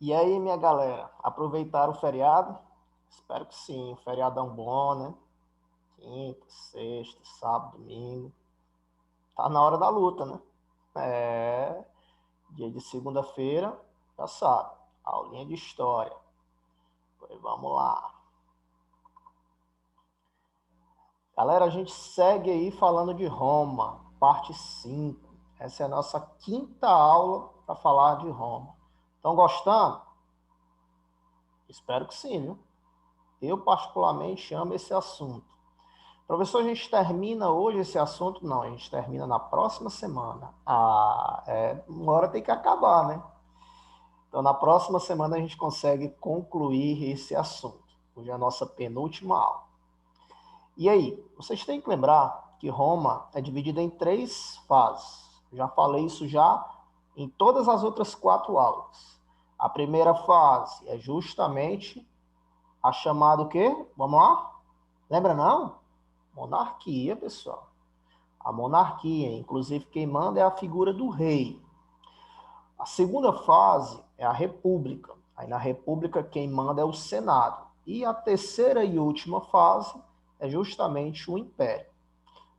E aí, minha galera, aproveitaram o feriado? Espero que sim, feriadão bom, né? Quinta, sexta, sábado, domingo. Tá na hora da luta, né? É, dia de segunda-feira, já sabe, aulinha de história. Pois vamos lá. Galera, a gente segue aí falando de Roma, parte 5. Essa é a nossa quinta aula para falar de Roma. Estão gostando? Espero que sim, viu? Eu particularmente amo esse assunto. Professor, a gente termina hoje esse assunto? Não, a gente termina na próxima semana. Uma hora tem que acabar, né? Então, na próxima semana a gente consegue concluir esse assunto. Hoje é a nossa penúltima aula. E aí, vocês têm que lembrar que Roma é dividida em 3 fases. Já falei isso já em todas as outras 4 aulas. A primeira fase é justamente a chamada o quê? Vamos lá? Lembra não? Monarquia, pessoal. A monarquia, inclusive quem manda é a figura do rei. A segunda fase é a república. Aí na república quem manda é o Senado. E a terceira e última fase é justamente o império.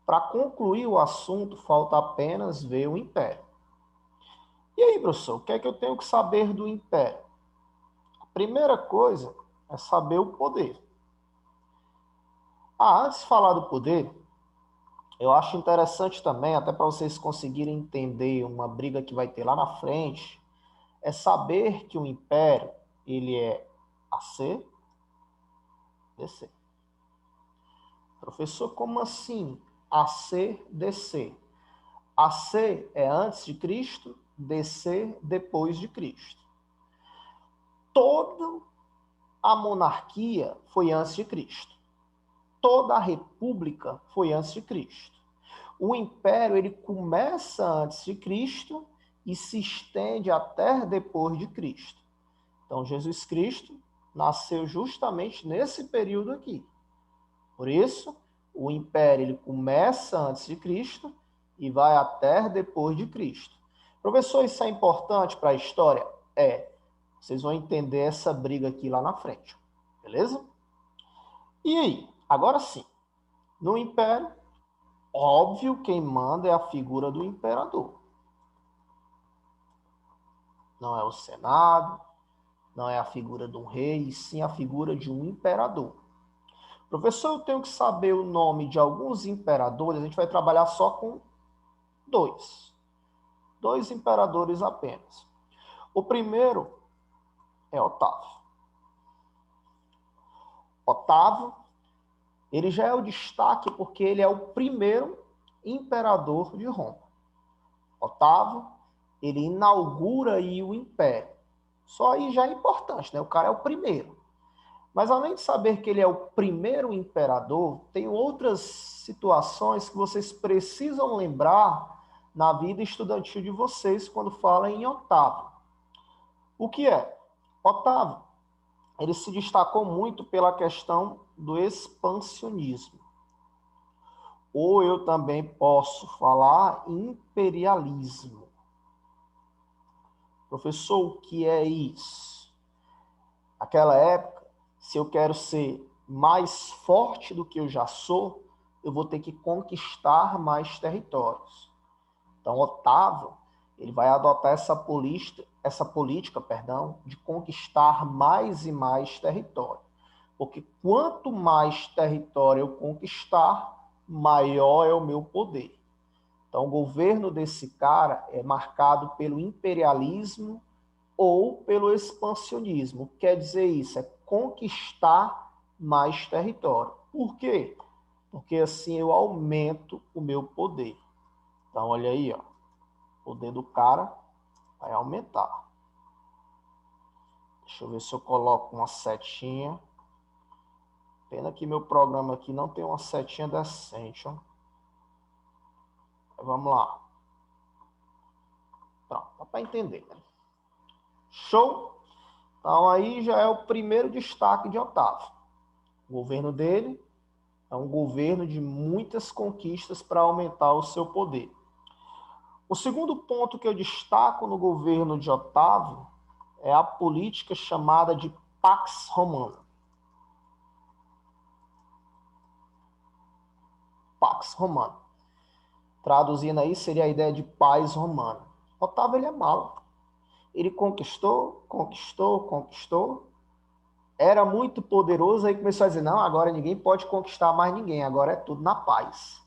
Para concluir o assunto, falta apenas ver o império. E aí, professor, o que é que eu tenho que saber do império? A primeira coisa é saber o poder. Antes de falar do poder, eu acho interessante também, até para vocês conseguirem entender uma briga que vai ter lá na frente, é saber que o império, ele é AC, DC. Professor, como assim AC, DC? AC é antes de Cristo, DC depois de Cristo. Toda a monarquia foi antes de Cristo. Toda a república foi antes de Cristo. O império ele começa antes de Cristo e se estende até depois de Cristo. Então, Jesus Cristo nasceu justamente nesse período aqui. Por isso, o império ele começa antes de Cristo e vai até depois de Cristo. Professor, isso é importante para a história? É. Vocês vão entender essa briga aqui lá na frente. Beleza? E aí? Agora sim. No império, óbvio, quem manda é a figura do imperador. Não é o Senado, não é a figura de um rei, e sim a figura de um imperador. Professor, eu tenho que saber o nome de alguns imperadores, a gente vai trabalhar só com dois. Dois imperadores apenas. O primeiro é Otávio. Otávio, ele já é o destaque porque ele é o primeiro imperador de Roma. Otávio, ele inaugura aí o império. Só aí já é importante, né? O cara é o primeiro. Mas além de saber que ele é o primeiro imperador, tem outras situações que vocês precisam lembrar na vida estudantil de vocês quando falam em Otávio. O que é? Otávio, ele se destacou muito pela questão do expansionismo. Ou eu também posso falar imperialismo. Professor, o que é isso? Naquela época, se eu quero ser mais forte do que eu já sou, eu vou ter que conquistar mais territórios. Então, Otávio, ele vai adotar essa política, de conquistar mais e mais território. Porque quanto mais território eu conquistar, maior é o meu poder. Então, o governo desse cara é marcado pelo imperialismo ou pelo expansionismo. O que quer dizer isso? É conquistar mais território. Por quê? Porque assim eu aumento o meu poder. Então, olha aí, ó. O poder do cara vai aumentar. Deixa eu ver se eu coloco uma setinha. Pena que meu programa aqui não tem uma setinha decente, ó. Vamos lá. Pronto, dá para entender, né? Show? Então aí já é o primeiro destaque de Otávio. O governo dele é um governo de muitas conquistas para aumentar o seu poder. O segundo ponto que eu destaco no governo de Otávio é a política chamada de Pax Romana. Pax Romana. Traduzindo aí, seria a ideia de paz romana. Otávio, ele é mau. Ele conquistou, era muito poderoso, aí começou a dizer, não, agora ninguém pode conquistar mais ninguém, agora é tudo na paz.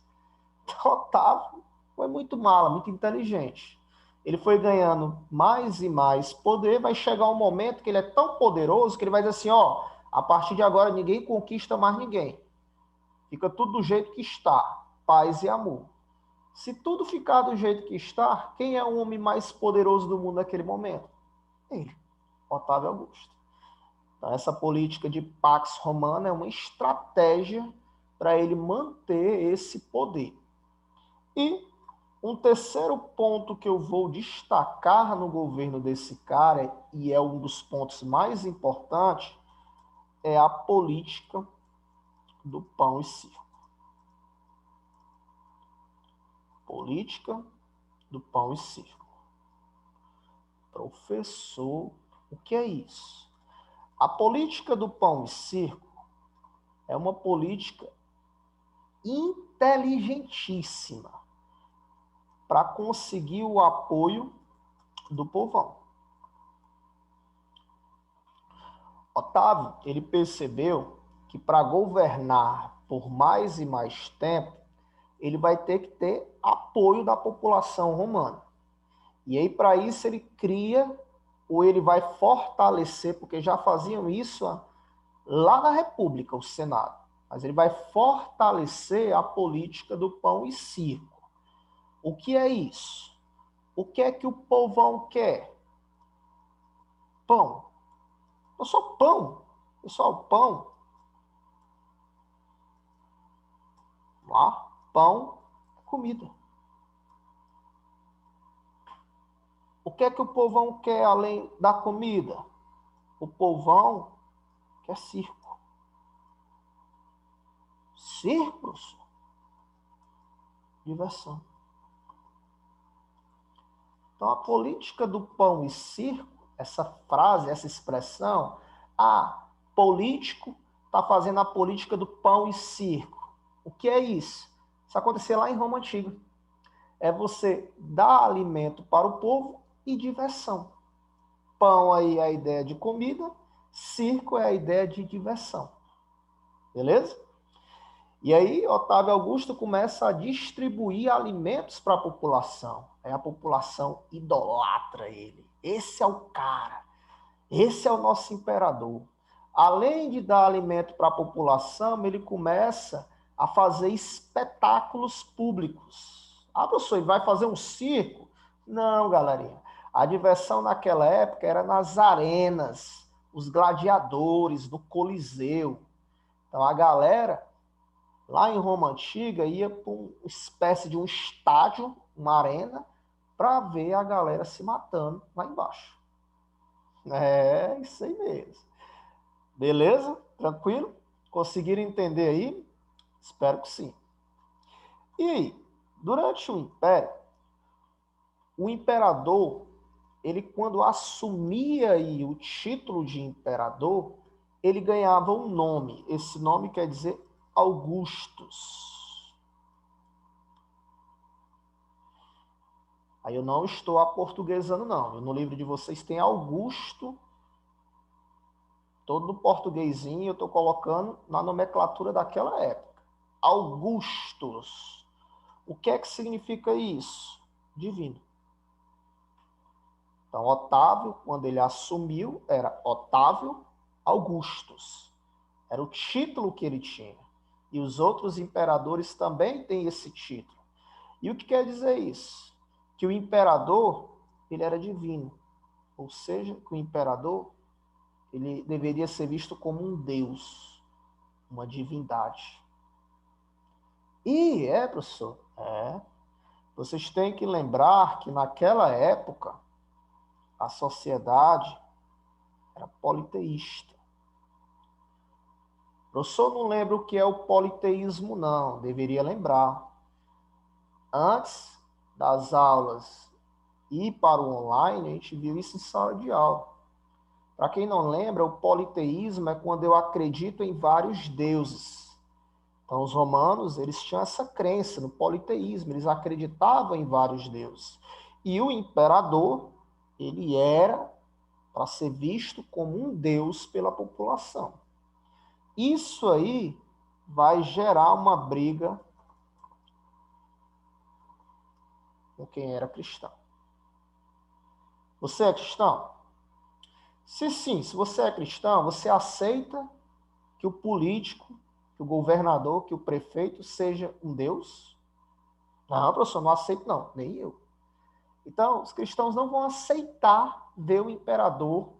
Então, Otávio foi muito mala, muito inteligente. Ele foi ganhando mais e mais poder, vai chegar um momento que ele é tão poderoso que ele vai dizer assim, ó, a partir de agora ninguém conquista mais ninguém. Fica tudo do jeito que está, paz e amor. Se tudo ficar do jeito que está, quem é o homem mais poderoso do mundo naquele momento? Ele, Otávio Augusto. Então, essa política de Pax Romana é uma estratégia para ele manter esse poder. E um terceiro ponto que eu vou destacar no governo desse cara, e é um dos pontos mais importantes, é a política do pão e circo. Política do pão e circo. Professor, o que é isso? A política do pão e circo é uma política inteligentíssima para conseguir o apoio do povão. Otávio, ele percebeu que para governar por mais e mais tempo, ele vai ter que ter apoio da população romana. E aí, para isso, ele cria, ou ele vai fortalecer, porque já faziam isso lá na República, o Senado, mas ele vai fortalecer a política do pão e circo. O que é isso? O que é que o povão quer? Pão. Não só pão. Pessoal, pão. Lá, pão é comida. O que é que o povão quer além da comida? O povão quer circo. Circo, professor? Diversão. Então, a política do pão e circo, essa frase, essa expressão, político está fazendo a política do pão e circo. O que é isso? Isso acontecia lá em Roma Antiga. É você dar alimento para o povo e diversão. Pão aí é a ideia de comida, circo é a ideia de diversão. Beleza? E aí, Otávio Augusto começa a distribuir alimentos para a população. Aí a população idolatra ele. Esse é o cara. Esse é o nosso imperador. Além de dar alimento para a população, ele começa a fazer espetáculos públicos. Professor, ele vai fazer um circo? Não, galerinha. A diversão naquela época era nas arenas, os gladiadores, no Coliseu. Então a galera lá em Roma Antiga ia para uma espécie de um estádio, uma arena, para ver a galera se matando lá embaixo. É isso aí mesmo. Beleza? Tranquilo? Conseguiram entender aí? Espero que sim. E durante o Império, o imperador, ele quando assumia aí o título de imperador, ele ganhava um nome. Esse nome quer dizer Augustus. Aí eu não estou aportuguesando, não. No livro de vocês tem Augusto, todo no portuguesinho, eu estou colocando na nomenclatura daquela época. Augustus. O que é que significa isso? Divino. Então, Otávio, quando ele assumiu, era Otávio Augustus. Era o título que ele tinha. E os outros imperadores também têm esse título. E o que quer dizer isso? Que o imperador, ele era divino. Ou seja, que o imperador, ele deveria ser visto como um deus, uma divindade. E professor, vocês têm que lembrar que naquela época a sociedade era politeísta. Professor, não lembro o que é o politeísmo, não. Deveria lembrar. Antes das aulas ir para o online, a gente viu isso em sala de aula. Para quem não lembra, o politeísmo é quando eu acredito em vários deuses. Então, os romanos, eles tinham essa crença no politeísmo, eles acreditavam em vários deuses. E o imperador, ele era para ser visto como um deus pela população. Isso aí vai gerar uma briga com quem era cristão. Você é cristão? Se sim, se você é cristão, você aceita que o político, que o governador, que o prefeito seja um deus? Não, professor, não aceito não, nem eu. Então, os cristãos não vão aceitar ver o imperador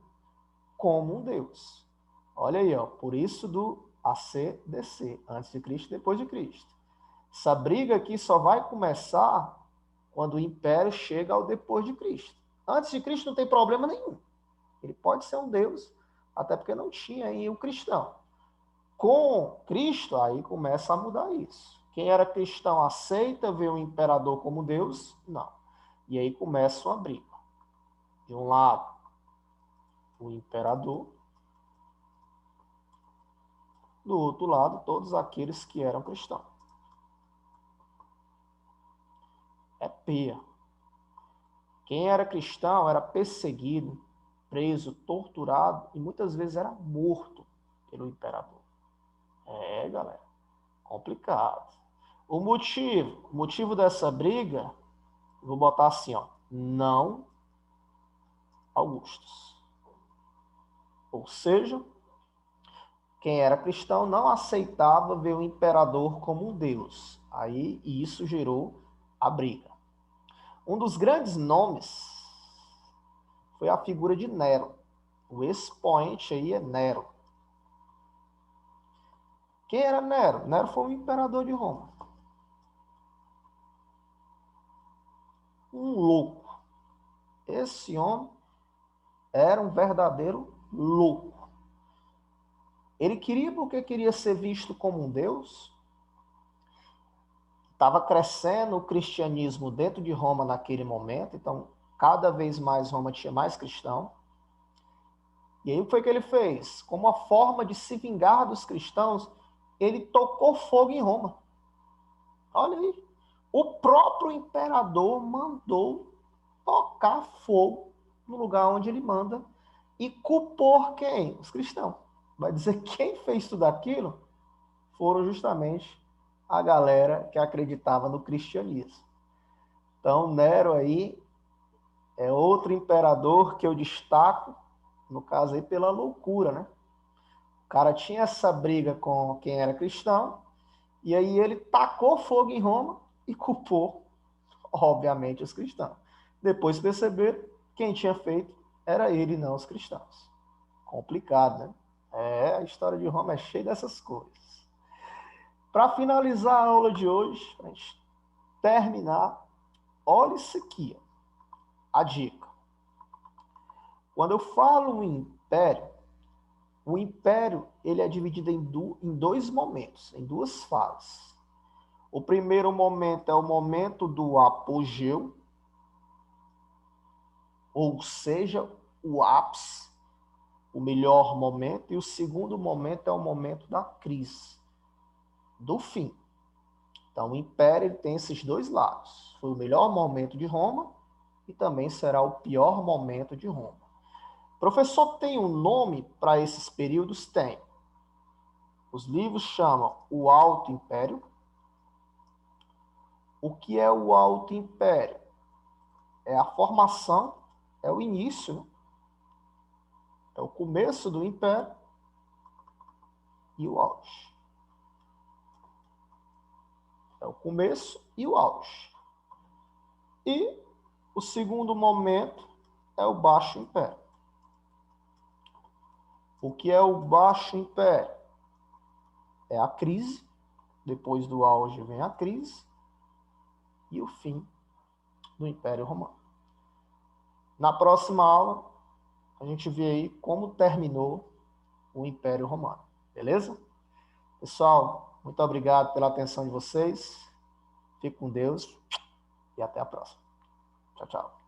como um deus. Olha aí, ó, por isso do ACDC, antes de Cristo, depois de Cristo. Essa briga aqui só vai começar quando o império chega ao depois de Cristo. Antes de Cristo não tem problema nenhum. Ele pode ser um deus, até porque não tinha aí o cristão. Com Cristo, aí começa a mudar isso. Quem era cristão aceita ver o imperador como Deus? Não. E aí começa uma briga. De um lado, o imperador. Do outro lado, todos aqueles que eram cristãos. É peia. Quem era cristão era perseguido, preso, torturado e muitas vezes era morto pelo imperador. É, galera, complicado. O motivo dessa briga, vou botar assim, ó, não Augustus. Ou seja, quem era cristão não aceitava ver o imperador como um deus. Aí isso gerou a briga. Um dos grandes nomes foi a figura de Nero. O expoente aí é Nero. Quem era Nero? Nero foi o imperador de Roma. Um louco. Esse homem era um verdadeiro louco. Ele queria porque queria ser visto como um deus. Estava crescendo o cristianismo dentro de Roma naquele momento, então cada vez mais Roma tinha mais cristão. E aí o que foi que ele fez? Como uma forma de se vingar dos cristãos, ele tocou fogo em Roma. Olha aí. O próprio imperador mandou tocar fogo no lugar onde ele manda e culpou quem? Os cristãos. Vai dizer que quem fez tudo aquilo foram justamente a galera que acreditava no cristianismo. Então, Nero aí é outro imperador que eu destaco, no caso aí, pela loucura, né? O cara tinha essa briga com quem era cristão, e aí ele tacou fogo em Roma e culpou, obviamente, os cristãos. Depois perceberam que quem tinha feito era ele, não os cristãos. Complicado, né? É, a história de Roma é cheia dessas coisas. Para finalizar a aula de hoje, para a gente terminar, olha isso aqui, ó, a dica. Quando eu falo em império, o império ele é dividido em dois momentos, em duas fases. O primeiro momento é o momento do apogeu, ou seja, o ápice, o melhor momento, e o segundo momento é o momento da crise, do fim. Então, o império ele tem esses dois lados. Foi o melhor momento de Roma e também será o pior momento de Roma. Professor, tem um nome para esses períodos? Tem. Os livros chamam o Alto Império. O que é o Alto Império? É a formação, é o início, né? É o começo do império e o auge. É o começo e o auge. E o segundo momento é o Baixo Império. O que é o Baixo Império? É a crise, depois do auge vem a crise e o fim do Império Romano. Na próxima aula, a gente vê aí como terminou o Império Romano. Beleza? Pessoal, muito obrigado pela atenção de vocês. Fique com Deus e até a próxima. Tchau, tchau.